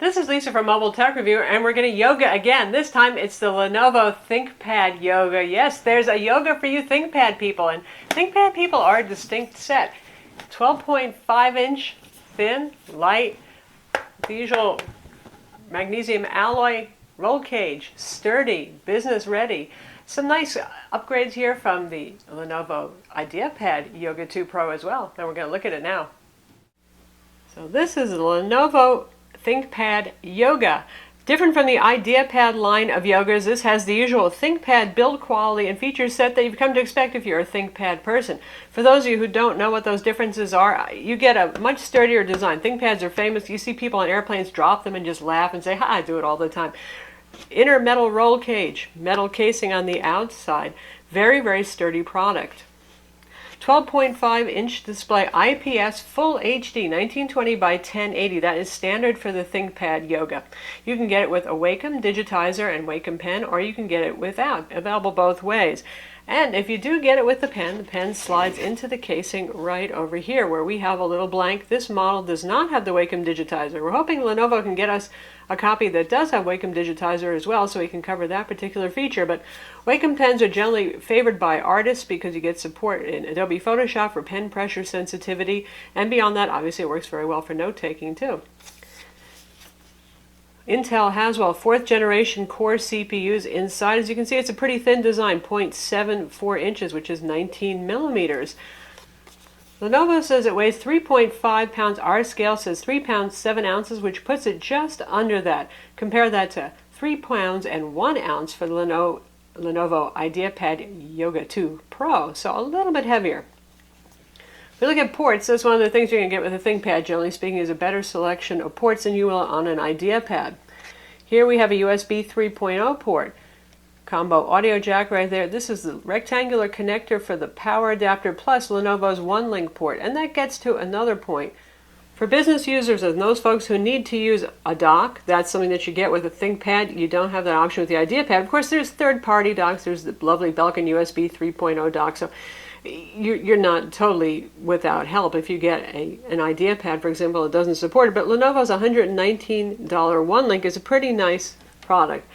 This is Lisa from Mobile Tech Review, and we're getting yoga again. This time it's the Lenovo ThinkPad yoga. Yes, there's a yoga for you ThinkPad people, and ThinkPad people are a distinct set. 12.5-inch, thin, light, the usual magnesium alloy roll cage, sturdy, business ready. Some nice upgrades here from the Lenovo IdeaPad Yoga 2 Pro as well, and we're going to look at it now. So this is the Lenovo ThinkPad Yoga. Different from the IdeaPad line of yogas, this has the usual ThinkPad build quality and feature set that you've come to expect if you're a ThinkPad person. For those of you who don't know what those differences are, you get a much sturdier design. ThinkPads are famous. You see people on airplanes drop them and just laugh and say, "Ha, I do it all the time." Inner metal roll cage, metal casing on the outside. Very, very sturdy product. 12.5-inch display, IPS Full HD 1920 by 1080. That is standard for the ThinkPad Yoga. You can get it with a Wacom digitizer and Wacom pen, or you can get it without. Available both ways. And if you do get it with the pen slides into the casing right over here where we have a little blank. This model does not have the Wacom digitizer. We're hoping Lenovo can get us a copy that does have Wacom digitizer as well, so we can cover that particular feature. But Wacom pens are generally favored by artists because you get support in Adobe Photoshop for pen pressure sensitivity, and beyond that, obviously it works very well for note-taking too. Intel Haswell 4th generation Core CPUs inside. As you can see, it's a pretty thin design, 0.74 inches, which is 19 millimeters. Lenovo says it weighs 3.5 pounds. Our scale says 3 pounds 7 ounces, which puts it just under that. Compare that to 3 pounds and 1 ounce for the Lenovo IdeaPad Yoga 2 Pro, so a little bit heavier. If we look at ports, that's one of the things you're going to get with a ThinkPad, generally speaking, is a better selection of ports than you will on an IdeaPad. Here we have a USB 3.0 port. Combo audio jack right there. This is the rectangular connector for the power adapter plus Lenovo's OneLink port, and that gets to another point. For business users and those folks who need to use a dock, that's something that you get with a ThinkPad. You don't have that option with the IdeaPad. Of course, there's third-party docks. There's the lovely Belkin USB 3.0 dock, so you're not totally without help if you get an IdeaPad, for example, it doesn't support it. But Lenovo's $119 OneLink is a pretty nice product.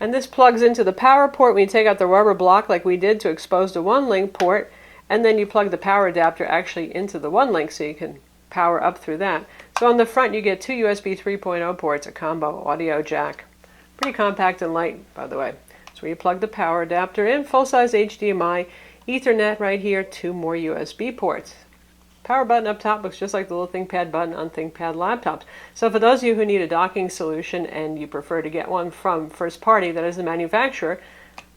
And this plugs into the power port when you take out the rubber block like we did to expose the OneLink port, and then you plug the power adapter actually into the OneLink so you can power up through that. So on the front you get two USB 3.0 ports, a combo audio jack. Pretty compact and light, by the way. So you plug the power adapter in, full-size HDMI, Ethernet right here, two more USB ports. Power button up top looks just like the little ThinkPad button on ThinkPad laptops. So for those of you who need a docking solution and you prefer to get one from first party, that is the manufacturer,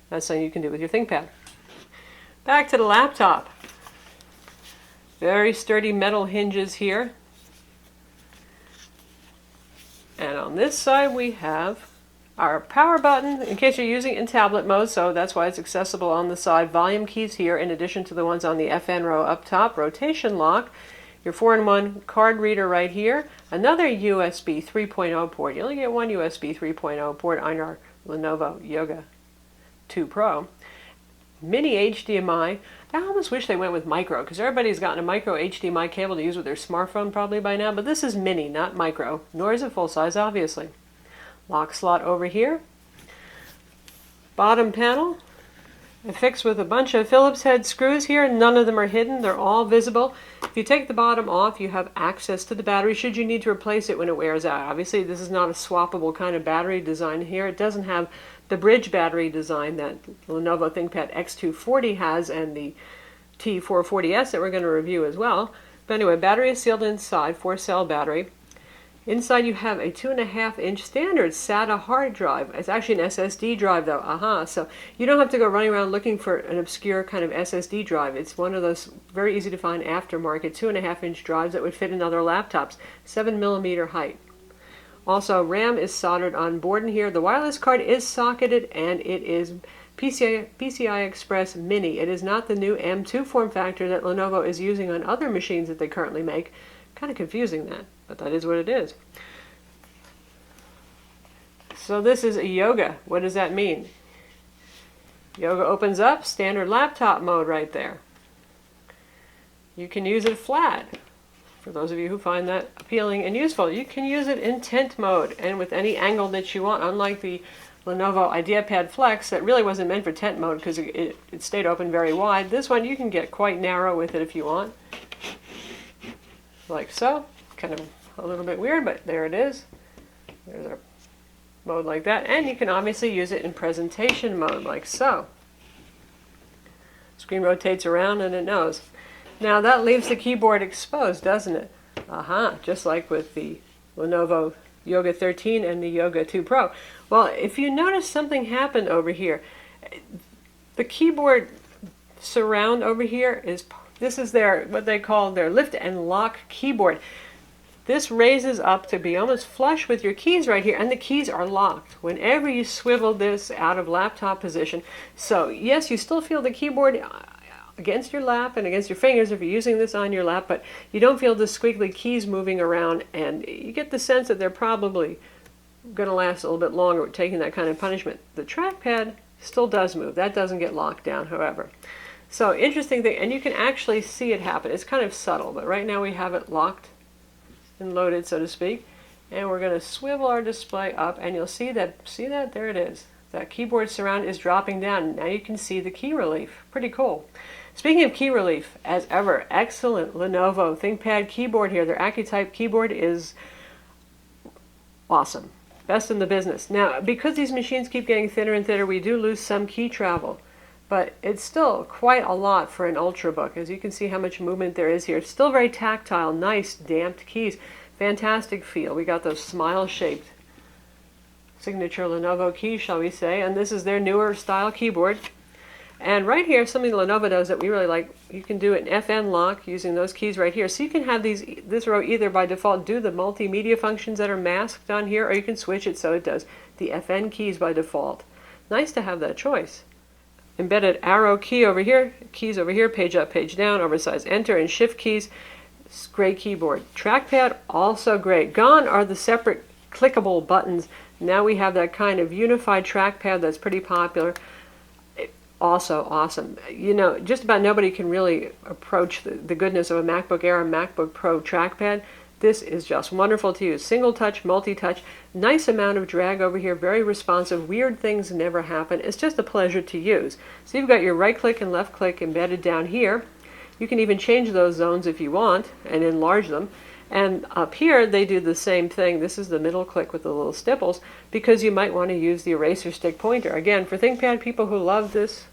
that's something you can do with your ThinkPad. Back to the laptop. Very sturdy metal hinges here. And on this side we have our power button, in case you're using it in tablet mode, so that's why it's accessible on the side. Volume keys here, in addition to the ones on the FN row up top. Rotation lock. Your 4-in-1 card reader right here. Another USB 3.0 port. You only get one USB 3.0 port on our Lenovo Yoga 2 Pro. Mini HDMI. I almost wish they went with micro, because everybody's gotten a micro HDMI cable to use with their smartphone probably by now, but this is mini, not micro, nor is it full size, obviously. Lock slot over here. Bottom panel affixed with a bunch of Phillips head screws here. None of them are hidden. They're all visible. If you take the bottom off, you have access to the battery should you need to replace it when it wears out. Obviously, this is not a swappable kind of battery design here. It doesn't have the bridge battery design that Lenovo ThinkPad X240 has and the T440S that we're going to review as well. But anyway, battery is sealed inside, 4-cell battery. Inside you have a 2.5-inch standard SATA hard drive. It's actually an SSD drive though, so you don't have to go running around looking for an obscure kind of SSD drive. It's one of those very easy to find aftermarket 2.5-inch drives that would fit in other laptops, 7mm height. Also, RAM is soldered on board in here. The wireless card is socketed and it is PCI Express Mini. It is not the new M2 form factor that Lenovo is using on other machines that they currently make. Kind of confusing that, but that is what it is. So this is a Yoga. What does that mean? Yoga opens up, standard laptop mode right there. You can use it flat. For those of you who find that appealing and useful, you can use it in tent mode and with any angle that you want, unlike the Lenovo IdeaPad Flex that really wasn't meant for tent mode because it stayed open very wide. This one you can get quite narrow with it if you want. Like so. Kind of a little bit weird, but there it is. There's our mode like that. And you can obviously use it in presentation mode like so. Screen rotates around and it knows. Now that leaves the keyboard exposed, doesn't it? Just like with the Lenovo Yoga 13 and the Yoga 2 Pro. Well, if you notice something happened over here, the keyboard surround over here this is their what they call their lift and lock keyboard. This raises up to be almost flush with your keys right here, and the keys are locked whenever you swivel this out of laptop position. So yes, you still feel the keyboard against your lap and against your fingers if you're using this on your lap, but you don't feel the squiggly keys moving around, and you get the sense that they're probably going to last a little bit longer with taking that kind of punishment. The trackpad still does move. That doesn't get locked down, however. So interesting thing, and you can actually see it happen. It's kind of subtle, but right now we have it locked and loaded, so to speak. And we're going to swivel our display up, and you'll see that, there it is. That keyboard surround is dropping down. Now you can see the key relief. Pretty cool. Speaking of key relief, as ever, excellent Lenovo ThinkPad keyboard here. Their AccuType keyboard is awesome. Best in the business. Now, because these machines keep getting thinner and thinner, we do lose some key travel. But it's still quite a lot for an Ultrabook. As you can see how much movement there is here. It's still very tactile, nice, damped keys. Fantastic feel. We got those smile-shaped signature Lenovo keys, shall we say. And this is their newer style keyboard. And right here, something Lenovo does that we really like, you can do an FN lock using those keys right here. So you can have this row either by default do the multimedia functions that are masked on here, or you can switch it so it does the FN keys by default. Nice to have that choice. Embedded arrow key over here, keys over here, page up, page down, oversized enter, and shift keys. Great keyboard. Trackpad, also great. Gone are the separate clickable buttons. Now we have that kind of unified trackpad that's pretty popular. Also awesome. You know, just about nobody can really approach the goodness of a MacBook Air or MacBook Pro trackpad. This is just wonderful to use. Single touch, multi-touch, nice amount of drag over here, very responsive. Weird things never happen. It's just a pleasure to use. So you've got your right click and left click embedded down here. You can even change those zones if you want and enlarge them. And up here, they do the same thing. This is the middle click with the little stipples, because you might want to use the eraser stick pointer. Again, for ThinkPad people who love this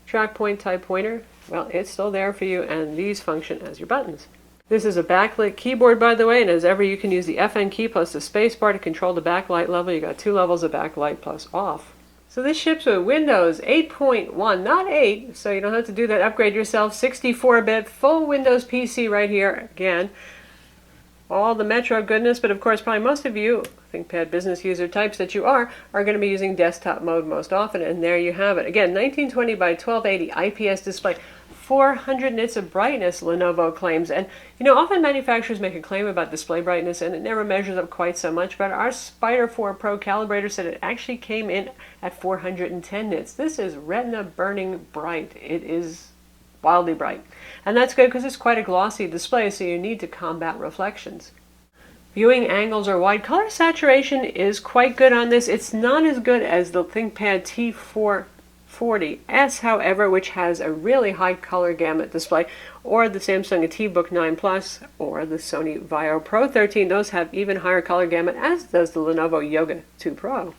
track point type pointer, well, it's still there for you, and these function as your buttons. This is a backlit keyboard, by the way, and as ever, you can use the FN key plus the space bar to control the backlight level. You got 2 levels of backlight plus off. So this ships with Windows 8.1, not 8, so you don't have to do that upgrade yourself. 64-bit, full Windows PC right here. Again, all the Metro goodness, but of course probably most of you, ThinkPad business user types that you are going to be using desktop mode most often, and there you have it. Again, 1920 by 1280 IPS display, 400 nits of brightness, Lenovo claims. And you know, often manufacturers make a claim about display brightness and it never measures up quite so much, but our Spider 4 Pro calibrator said it actually came in at 410 nits. This is retina burning bright. It is wildly bright. And that's good because it's quite a glossy display, so you need to combat reflections. Viewing angles are wide. Color saturation is quite good on this. It's not as good as the ThinkPad T440S, however, which has a really high color gamut display, or the Samsung T-Book 9 Plus, or the Sony Vaio Pro 13. Those have even higher color gamut, as does the Lenovo Yoga 2 Pro.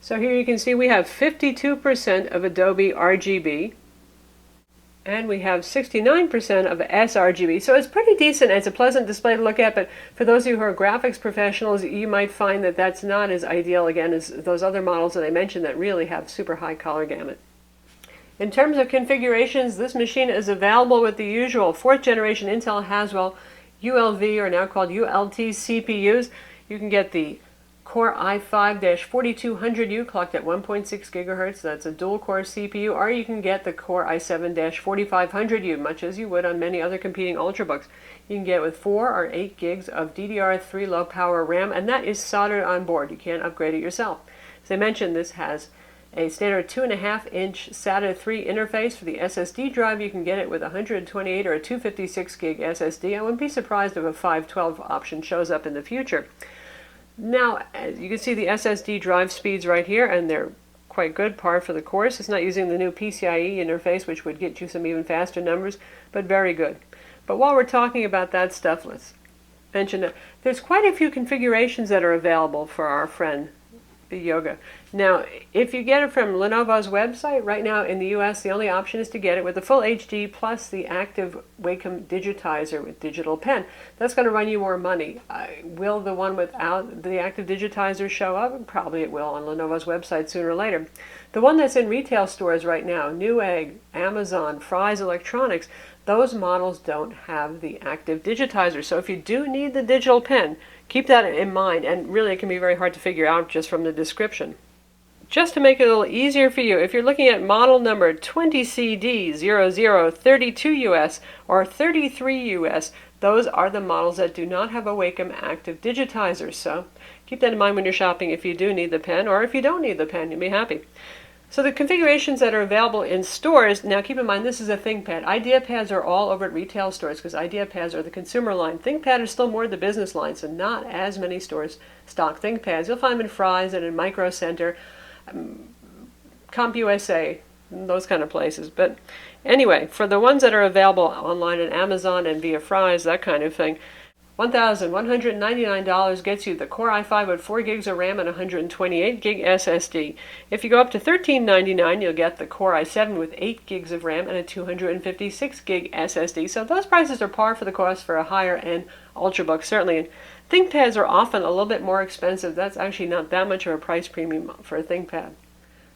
So here you can see we have 52% of Adobe RGB, and we have 69% of sRGB. So it's pretty decent. It's a pleasant display to look at, but for those of you who are graphics professionals, you might find that that's not as ideal, again, as those other models that I mentioned that really have super high color gamut. In terms of configurations, this machine is available with the usual 4th generation Intel Haswell ULV, or now called ULT CPUs. You can get the Core i5-4200U clocked at 1.6 gigahertz. That's a dual-core CPU, or you can get the Core i7-4500U, much as you would on many other competing Ultrabooks. You can get it with 4 or 8 gigs of DDR3 low-power RAM, and that is soldered on board. You can't upgrade it yourself. As I mentioned, this has a standard 2.5-inch SATA 3 interface for the SSD drive. You can get it with 128 or a 256 gig SSD. I wouldn't be surprised if a 512 option shows up in the future. Now, as you can see the SSD drive speeds right here, and they're quite good, par for the course. It's not using the new PCIe interface, which would get you some even faster numbers, but very good. But while we're talking about that stuff, let's mention that there's quite a few configurations that are available for our friend the Yoga. Now, if you get it from Lenovo's website, right now in the US, the only option is to get it with the full HD plus the active Wacom digitizer with digital pen. That's going to run you more money. Will the one without the active digitizer show up? Probably it will on Lenovo's website sooner or later. The one that's in retail stores right now, Newegg, Amazon, Fry's Electronics, those models don't have the active digitizer. So if you do need the digital pen, keep that in mind, and really it can be very hard to figure out just from the description. Just to make it a little easier for you, if you're looking at model number 20CD0032US or 33US, those are the models that do not have a Wacom active digitizer. So keep that in mind when you're shopping if you do need the pen, or if you don't need the pen, you'll be happy. So the configurations that are available in stores, now keep in mind this is a ThinkPad. IdeaPads are all over at retail stores because IdeaPads are the consumer line. ThinkPad is still more the business line, so not as many stores stock ThinkPads. You'll find them in Fry's and in Micro Center, CompUSA, those kind of places. But anyway, for the ones that are available online on Amazon and via Fry's, that kind of thing, $1,199 gets you the Core i5 with 4 gigs of RAM and 128 gig SSD. If you go up to $1,399, you'll get the Core i7 with 8 gigs of RAM and a 256 gig SSD. So those prices are par for the course for a higher end Ultrabook, certainly. And ThinkPads are often a little bit more expensive. That's actually not that much of a price premium for a ThinkPad.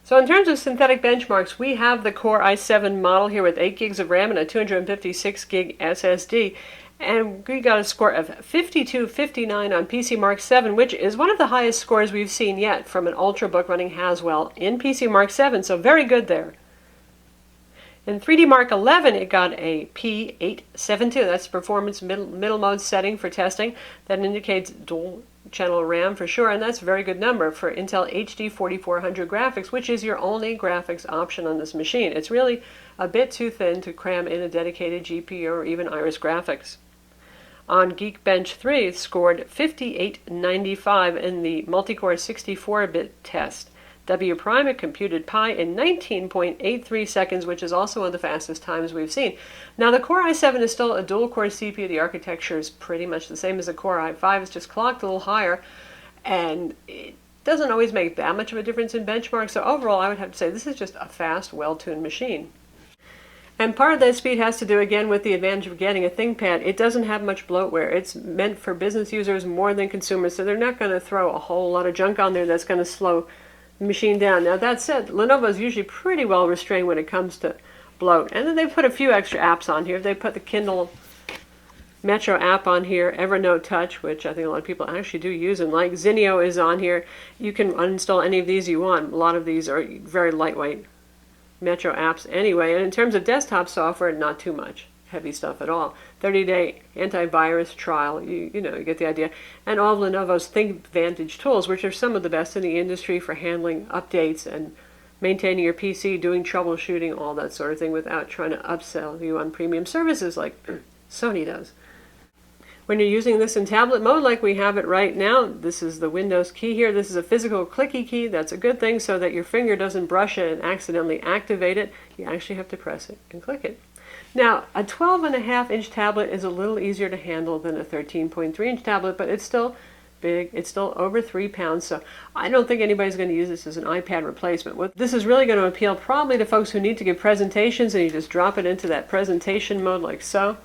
So in terms of synthetic benchmarks, we have the Core i7 model here with 8 gigs of RAM and a 256 gig SSD. And we got a score of 5259 on PC Mark 7, which is one of the highest scores we've seen yet from an Ultrabook running Haswell in PC Mark 7, so very good there. In 3D Mark 11, it got a P872. That's the performance middle mode setting for testing. That indicates dual channel RAM for sure, and that's a very good number for Intel HD 4400 graphics, which is your only graphics option on this machine. It's really a bit too thin to cram in a dedicated GPU or even Iris graphics. On Geekbench 3, it scored 5895 in the multi-core 64-bit test. W Prime, it computed pi in 19.83 seconds, which is also one of the fastest times we've seen. Now, the Core i7 is still a dual-core CPU. The architecture is pretty much the same as the Core i5. It's just clocked a little higher, and it doesn't always make that much of a difference in benchmarks. So overall, I would have to say this is just a fast, well-tuned machine. And part of that speed has to do, again, with the advantage of getting a ThinkPad. It doesn't have much bloatware. It's meant for business users more than consumers, so they're not going to throw a whole lot of junk on there that's going to slow the machine down. Now, that said, Lenovo is usually pretty well restrained when it comes to bloat. And then they put a few extra apps on here. They put the Kindle Metro app on here, Evernote Touch, which I think a lot of people actually do use and like. Zinio is on here. You can uninstall any of these you want. A lot of these are very lightweight Metro apps anyway, and in terms of desktop software, not too much heavy stuff at all. 30-day antivirus trial, you get the idea. And all of Lenovo's ThinkVantage tools, which are some of the best in the industry for handling updates and maintaining your PC, doing troubleshooting, all that sort of thing without trying to upsell you on premium services like Sony does. When you're using this in tablet mode like we have it right now, this is the Windows key here. This is a physical clicky key. That's a good thing so that your finger doesn't brush it and accidentally activate it. You actually have to press it and click it. Now, a 12.5-inch tablet is a little easier to handle than a 13.3-inch tablet, but it's still big. It's still over 3 pounds, so I don't think anybody's going to use this as an iPad replacement. This is really going to appeal probably to folks who need to give presentations, and you just drop it into that presentation mode like so.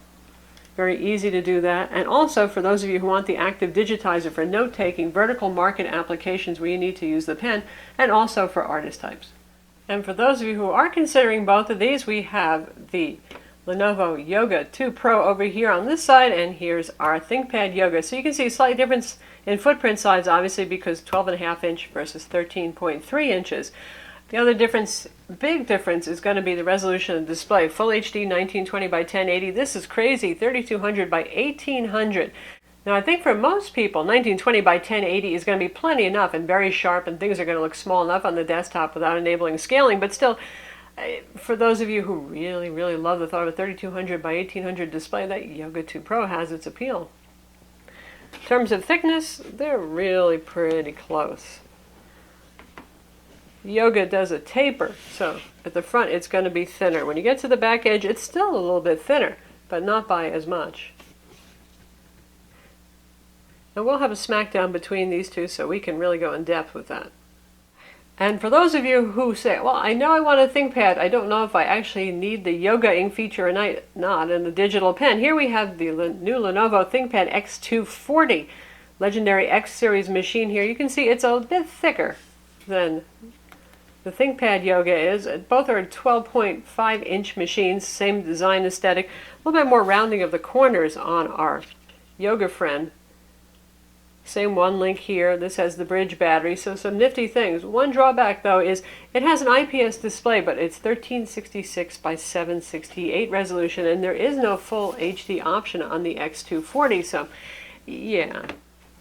Very easy to do that. And also for those of you who want the active digitizer for note-taking, vertical market applications where you need to use the pen, and also for artist types. And for those of you who are considering both of these, we have the Lenovo Yoga 2 Pro over here on this side, and here's our ThinkPad Yoga. So you can see a slight difference in footprint size, obviously, because 12.5-inch versus 13.3 inches. The other difference, big difference, is going to be the resolution of the display. Full HD 1920 by 1080. This is crazy, 3200 by 1800. Now I think for most people, 1920 by 1080 is going to be plenty enough and very sharp, and things are going to look small enough on the desktop without enabling scaling, but still, for those of you who really, really love the thought of a 3200 by 1800 display, that Yoga 2 Pro has its appeal. In terms of thickness, they're really pretty close. Yoga does a taper, so at the front it's going to be thinner. When you get to the back edge, it's still a little bit thinner, but not by as much. And we'll have a smackdown between these two so we can really go in depth with that. And for those of you who say, well, I know I want a ThinkPad, I don't know if I actually need the Yoga ink feature or not, and the digital pen. Here we have the new Lenovo ThinkPad X240, legendary X series machine here. You can see it's a bit thicker than the ThinkPad Yoga is. Both are 12.5-inch machines, same design aesthetic, a little bit more rounding of the corners on our Yoga friend. Same one link here. This has the bridge battery, so some nifty things. One drawback though is it has an IPS display, but it's 1366 by 768 resolution, and there is no full HD option on the X240, so yeah.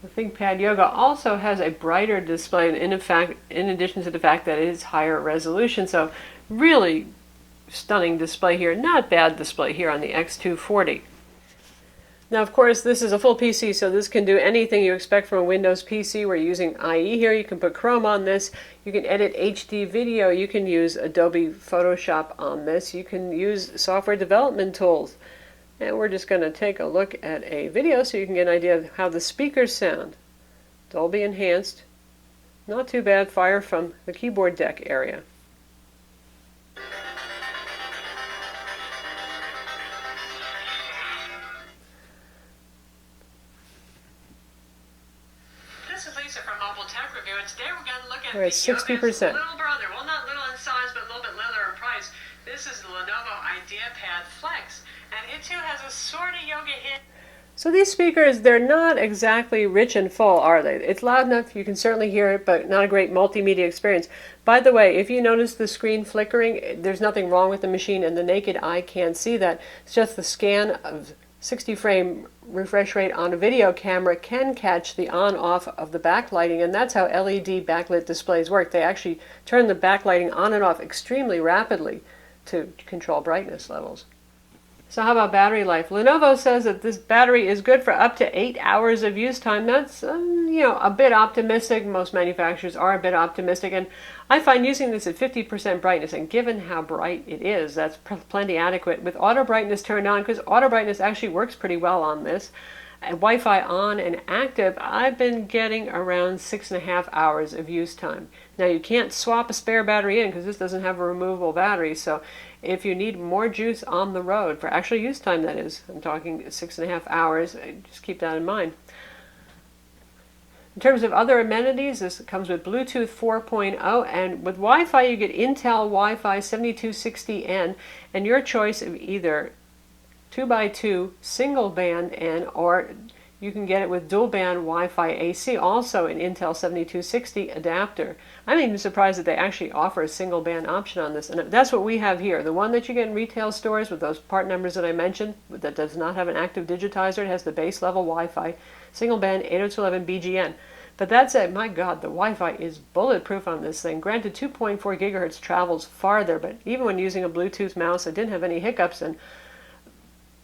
The ThinkPad Yoga also has a brighter display, and in addition to the fact that it is higher resolution, so really stunning display here. Not bad display here on the X240. Now, of course, this is a full PC, so this can do anything you expect from a Windows PC. We're using IE here. You can put Chrome on this. You can edit HD video. You can use Adobe Photoshop on this. You can use software development tools. And we're just going to take a look at a video so you can get an idea of how the speakers sound. Dolby enhanced. Not too bad. Fire from the keyboard deck area. We're at 60%. Little brother, well, not little in size, but a little bit littler in price. This is the Lenovo IdeaPad Flex, and it too has a sort of yoga hit. So these speakers, they're not exactly rich and full, are they? It's loud enough, you can certainly hear it, but not a great multimedia experience. By the way, if you notice the screen flickering, there's nothing wrong with the machine, and the naked eye can't see that. It's just the scan of 60 frame refresh rate on a video camera can catch the on-off of the backlighting, and that's how LED backlit displays work. They actually turn the backlighting on and off extremely rapidly to control brightness levels. So how about battery life? Lenovo says that this battery is good for up to 8 hours of use time. That's a bit optimistic. Most manufacturers are a bit optimistic, and I find using this at 50% brightness, and given how bright it is, that's plenty adequate. With auto brightness turned on, because auto brightness actually works pretty well on this, and Wi-Fi on and active, I've been getting around 6.5 hours of use time. Now you can't swap a spare battery in because this doesn't have a removable battery, so if you need more juice on the road, for actual use time that is, I'm talking 6.5 hours, just keep that in mind. In terms of other amenities, this comes with Bluetooth 4.0, and with Wi-Fi you get Intel Wi-Fi 7260N, and your choice of either 2x2 single band N, or you can get it with dual band Wi-Fi AC, also an Intel 7260 adapter. I'm even surprised that they actually offer a single band option on this, and that's what we have here. The one that you get in retail stores with those part numbers that I mentioned, that does not have an active digitizer. It has the base level Wi-Fi, single band 802.11 BGN. But that's it. My God, the Wi-Fi is bulletproof on this thing. Granted, 2.4 gigahertz travels farther, but even when using a Bluetooth mouse, I didn't have any hiccups, and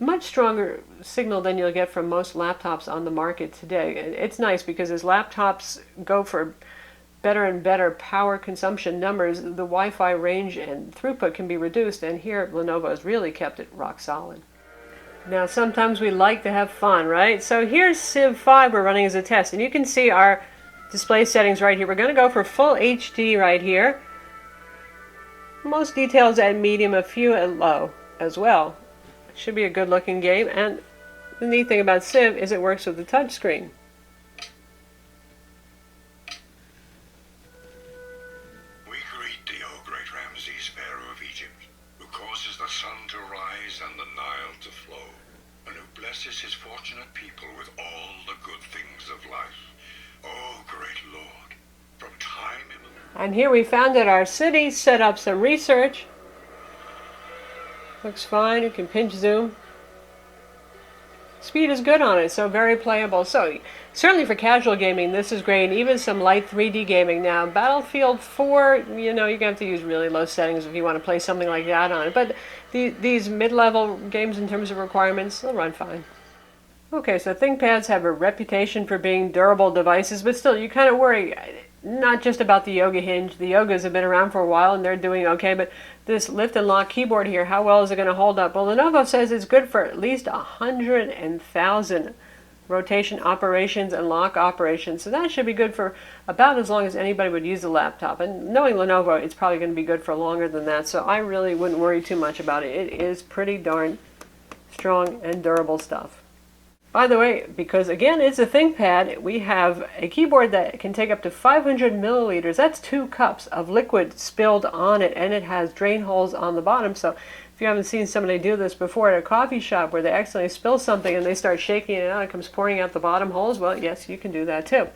much stronger signal than you'll get from most laptops on the market today. It's nice because as laptops go for better and better power consumption numbers, the Wi-Fi range and throughput can be reduced, and here Lenovo has really kept it rock solid. Now sometimes we like to have fun, right? So here's Civ 5 we're running as a test, and you can see our display settings right here. We're going to go for full HD right here. Most details at medium, a few at low as well. Should be a good looking game, and the neat thing about Civ is it works with the touch screen. We greet thee, O great Ramses, Pharaoh of Egypt, who causes the sun to rise and the Nile to flow, and who blesses his fortunate people with all the good things of life. O great Lord, from time immemorial. And here we found that our city set up some research. Looks fine. You can pinch zoom. Speed is good on it, so very playable. So certainly for casual gaming, this is great. And even some light 3D gaming. Now, Battlefield 4, you're going to have to use really low settings if you want to play something like that on it. But these mid-level games in terms of requirements, they'll run fine. Okay, so ThinkPads have a reputation for being durable devices, but still, you kind of worry not just about the Yoga Hinge. The Yogas have been around for a while and they're doing okay, but this lift and lock keyboard here, how well is it going to hold up? Well, Lenovo says it's good for at least 100,000 rotation operations and lock operations. So that should be good for about as long as anybody would use the laptop. And knowing Lenovo, it's probably going to be good for longer than that. So I really wouldn't worry too much about it. It is pretty darn strong and durable stuff. By the way, because again, it's a ThinkPad, we have a keyboard that can take up to 500 milliliters. That's 2 cups of liquid spilled on it, and it has drain holes on the bottom. So if you haven't seen somebody do this before at a coffee shop where they accidentally spill something and they start shaking it out, it comes pouring out the bottom holes, well, yes, you can do that too.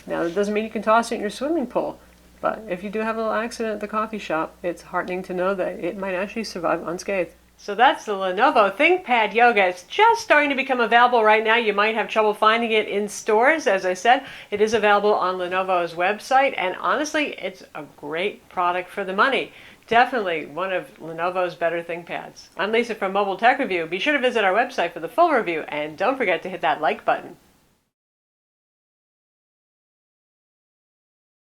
Now, that doesn't mean you can toss it in your swimming pool, but if you do have a little accident at the coffee shop, it's heartening to know that it might actually survive unscathed. So that's the Lenovo ThinkPad Yoga. It's just starting to become available right now. You might have trouble finding it in stores. As I said, it is available on Lenovo's website, and honestly, it's a great product for the money. Definitely one of Lenovo's better ThinkPads. I'm Lisa from Mobile Tech Review. Be sure to visit our website for the full review, and don't forget to hit that like button.